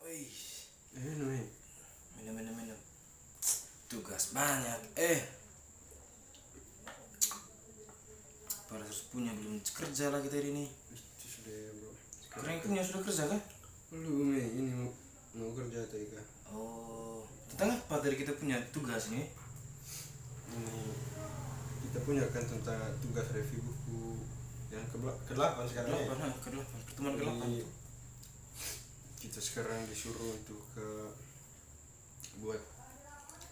Wih, Nih, minum. Tugas banyak. Padahal harus punya belum kerja lagi tadi nih. itu sudah ya bro. Keren punya sudah kerja kan? Belum nih, ini mau kerja tuh Ika. Oh, tentang apa tadi kita punya tugas nih? Ini kita punya kan tentang tugas review buku yang ke-8 sekarang ya. Pertemuan ke-8 Jadi, tuh. kita sekarang disuruh untuk buat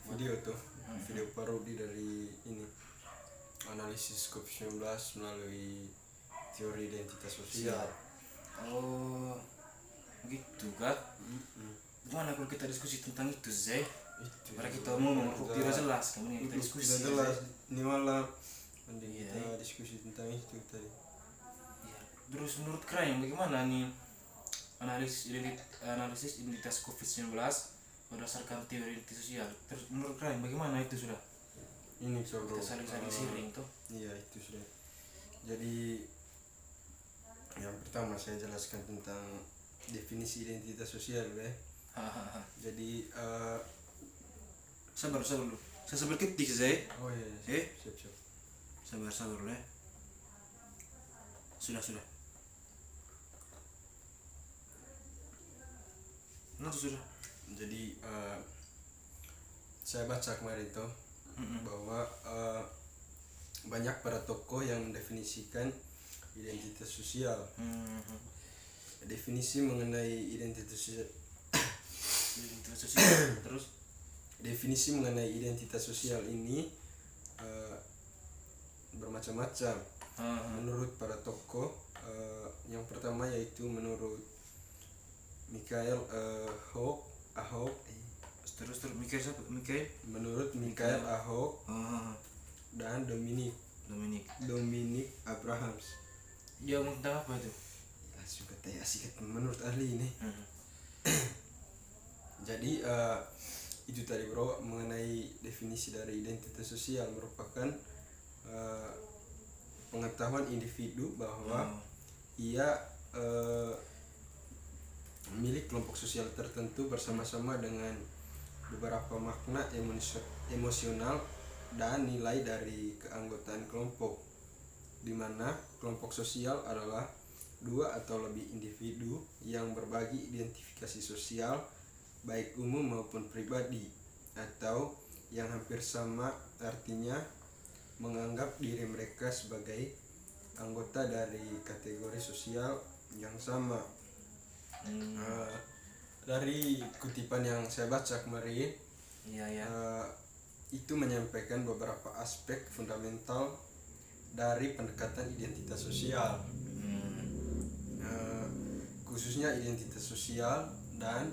video tuh, video parodi dari ini analisis COVID-19 melalui teori identitas sosial. Oh, gitu kan? Gimana kalau kita diskusi tentang itu, Zay? Itu. Mari kita ngomong, tidak jelas kan ini kita diskusi. Tidak jelas ini malam. Mending Iya. kita diskusi tentang itu tadi. Iya. Terus menurut kalian bagaimana nih analisis identitas COVID-19 berdasarkan teori identitas sosial? Terus menurut kalian bagaimana itu sudah? Ini coba Kita saling sharing tuh. iya itu sudah. Jadi yang pertama saya jelaskan tentang definisi identitas sosial ya. Hahaha. Jadi Sabar dulu. Saya sabar ketik Zay. oh iya, siap. Sabar dulu ya. Sudah. Nah, tuh sudah. Jadi saya baca kemarin tuh bahwa banyak para tokoh yang mendefinisikan identitas sosial. Definisi mengenai identitas sosial Identitas sosial. Terus definisi mengenai identitas sosial ini bermacam-macam menurut para tokoh. Yang pertama yaitu menurut Michael Ahok terus Mikael siapa? Mikael? menurut Michael Ahok dan Dominic Abrahams. Dia ngomong tentang apa itu? Langsung kata asik menurut ahli ini. Jadi itu tadi bro, mengenai definisi dari identitas sosial merupakan pengetahuan individu bahwa ia memiliki kelompok sosial tertentu bersama-sama dengan beberapa makna emosional dan nilai dari keanggotaan kelompok, di mana kelompok sosial adalah dua atau lebih individu yang berbagi identifikasi sosial baik umum maupun pribadi, atau yang hampir sama artinya menganggap diri mereka sebagai anggota dari kategori sosial yang sama. Dari kutipan yang saya baca kemarin, itu menyampaikan beberapa aspek fundamental dari pendekatan identitas sosial, khususnya identitas sosial dan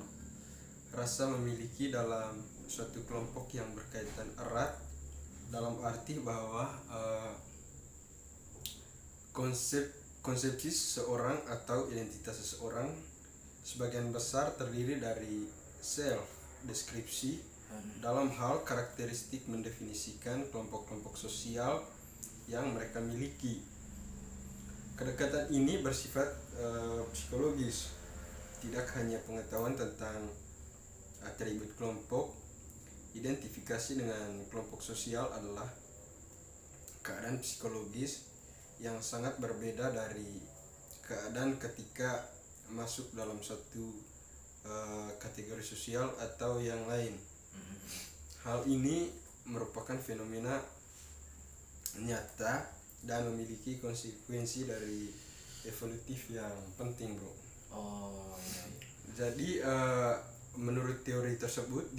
rasa memiliki dalam suatu kelompok yang berkaitan erat, dalam arti bahwa konsepsi seseorang atau identitas seseorang sebagian besar terdiri dari self deskripsi dalam hal karakteristik mendefinisikan kelompok-kelompok sosial yang mereka miliki. Kedekatan ini bersifat psikologis, tidak hanya pengetahuan tentang atribut kelompok. Identifikasi dengan kelompok sosial adalah keadaan psikologis yang sangat berbeda dari keadaan ketika masuk dalam satu kategori sosial atau yang lain. Hal ini merupakan fenomena nyata dan memiliki konsekuensi dari evolutif yang penting bro. Jadi menurut teori tersebut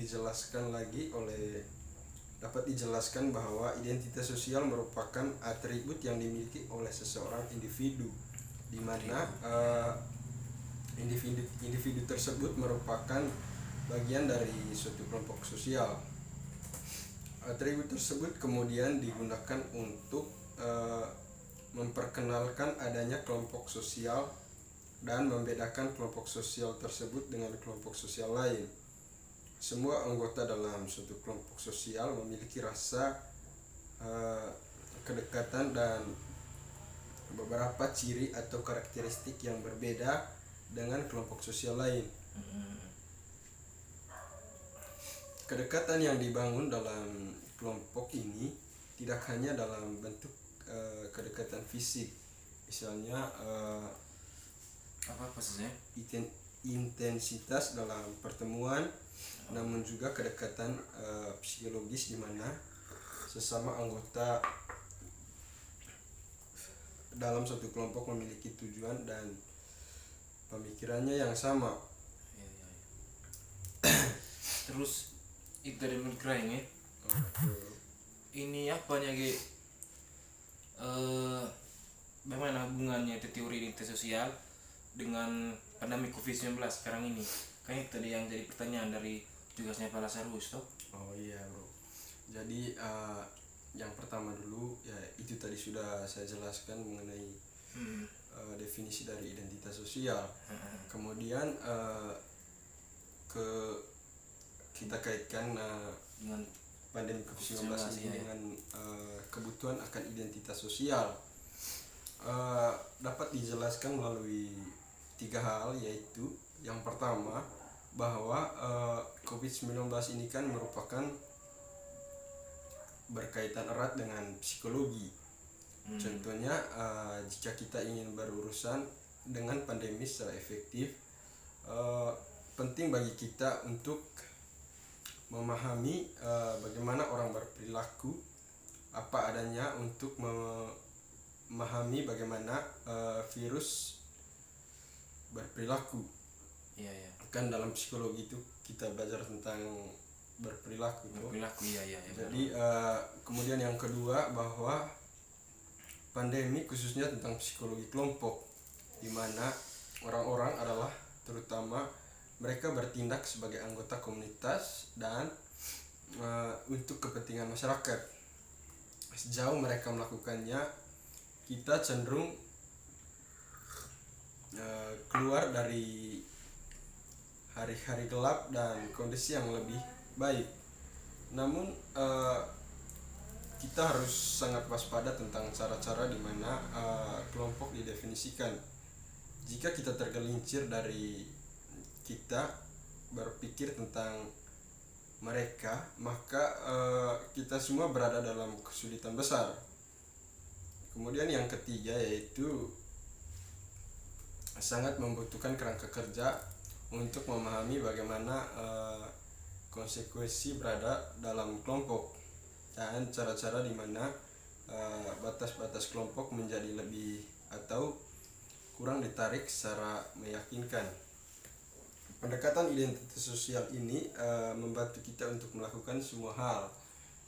dapat dijelaskan bahwa identitas sosial merupakan atribut yang dimiliki oleh seseorang individu, di mana individu tersebut merupakan bagian dari suatu kelompok sosial. Atribut tersebut kemudian digunakan untuk memperkenalkan adanya kelompok sosial dan membedakan kelompok sosial tersebut dengan kelompok sosial lain. Semua anggota dalam suatu kelompok sosial memiliki rasa kedekatan dan beberapa ciri atau karakteristik yang berbeda dengan kelompok sosial lain. kedekatan yang dibangun dalam kelompok ini tidak hanya dalam bentuk kedekatan fisik, misalnya Apa saja? intensitas dalam pertemuan, namun juga kedekatan psikologis di mana sesama anggota dalam suatu kelompok memiliki tujuan dan pemikirannya yang sama. Iya, iya, iya. Terus itu dari menurut Kraing ya. Ini apanya Ge? Bagaimana hubungannya itu teori identitas sosial dengan pandemi COVID-19 sekarang ini? Kan itu tadi yang jadi pertanyaan dari tugasnya Pak Lasarus toh. Oh iya bro, jadi yang pertama dulu ya itu tadi sudah saya jelaskan mengenai definisi dari identitas sosial. Kemudian kita kaitkan Dengan pandemi COVID-19 ini ya. dengan kebutuhan akan identitas sosial. Dapat dijelaskan melalui 3 hal, yaitu yang pertama bahwa COVID-19 ini kan merupakan berkaitan erat dengan psikologi. Contohnya jika kita ingin berurusan dengan pandemi secara efektif, penting bagi kita untuk memahami bagaimana orang berperilaku apa adanya, untuk memahami bagaimana virus berperilaku. Iya, iya. Kan dalam psikologi itu kita belajar tentang berperilaku. Iya, iya, iya. Jadi kemudian yang kedua bahwa pandemi khususnya tentang psikologi kelompok, di mana orang-orang adalah terutama mereka bertindak sebagai anggota komunitas dan untuk kepentingan masyarakat. Sejauh mereka melakukannya, kita cenderung keluar dari hari-hari gelap dan kondisi yang lebih baik. Namun kita harus sangat waspada tentang cara-cara di mana kelompok didefinisikan. Jika kita tergelincir dari kita berpikir tentang mereka, maka kita semua berada dalam kesulitan besar. Kemudian yang ketiga yaitu sangat membutuhkan kerangka kerja untuk memahami bagaimana konsekuensi berada dalam kelompok dan cara-cara di mana batas-batas kelompok menjadi lebih atau kurang ditarik secara meyakinkan. Pendekatan identitas sosial ini membantu kita untuk melakukan semua hal.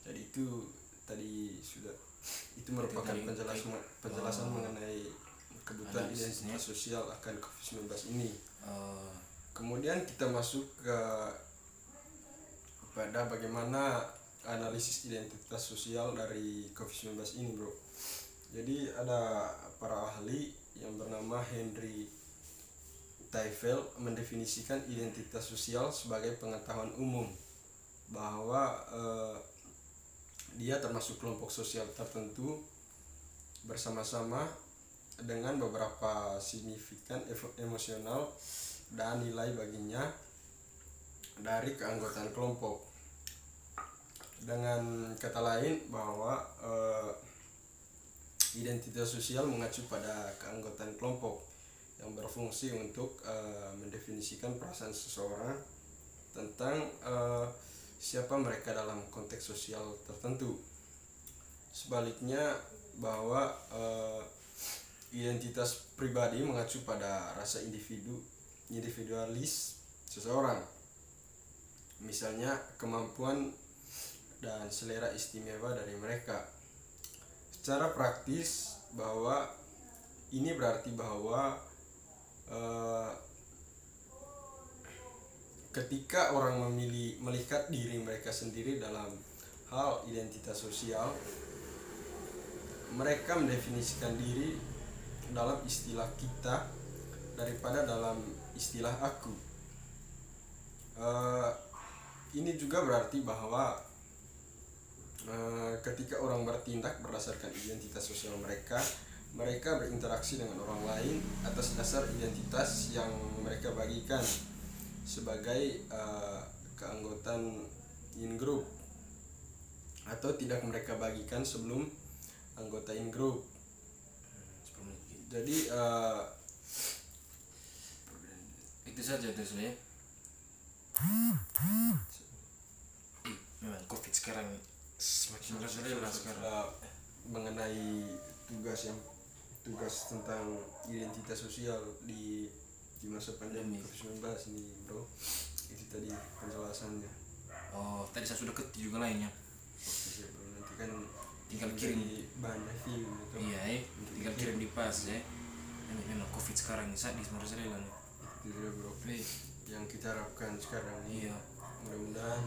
Jadi itu tadi sudah itu merupakan penjelasan mengenai kebutuhan identitas sosial akan COVID-19 ini. Kemudian kita masuk kepada bagaimana analisis identitas sosial dari COVID-19 ini, bro. Jadi ada para ahli yang bernama Henry Taifel mendefinisikan identitas sosial sebagai pengetahuan umum bahwa dia termasuk kelompok sosial tertentu bersama-sama dengan beberapa signifikan emosional dan nilai baginya dari keanggotaan kelompok. Dengan kata lain bahwa identitas sosial mengacu pada keanggotaan kelompok yang berfungsi untuk mendefinisikan perasaan seseorang tentang siapa mereka dalam konteks sosial tertentu. Sebaliknya bahwa identitas pribadi mengacu pada rasa individualis seseorang, misalnya kemampuan dan selera istimewa dari mereka. Secara praktis bahwa ini berarti bahwa ketika orang melihat diri mereka sendiri dalam hal identitas sosial, mereka mendefinisikan diri dalam istilah kita daripada dalam istilah aku. Ini juga berarti bahwa ketika orang bertindak berdasarkan identitas sosial mereka berinteraksi dengan orang lain atas dasar identitas yang mereka bagikan sebagai keanggotaan in group atau tidak mereka bagikan sebelum anggota in group. 10 menit gitu. Jadi Itu saja terus ya. Memang covid sekarang semakin merajalela sekarang. mengenai tugas tentang identitas sosial di masa pandemi COVID-19 ini bro, itu tadi penjelasannya. Oh, tadi saya sudah ketik juga lainnya. Oke bro, nanti kan Tinggal kirim. banyak view gitu. Iya, tinggal kirim di pas ya. Ini memang covid sekarang ini di merajalela nih. Itu dia bro, yang kita harapkan sekarang ini. Iya, Mudah-mudahan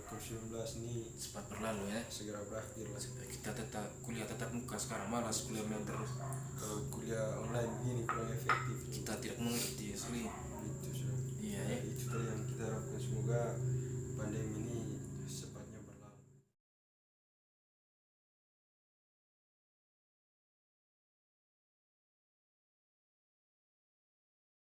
COVID-19 ini cepat berlalu ya. segera berakhir lah. Kita tetap kuliah tetap muka sekarang, malas kuliah main terus. Kalau kuliah online begini kurang efektif. Kita tidak mengerti asli.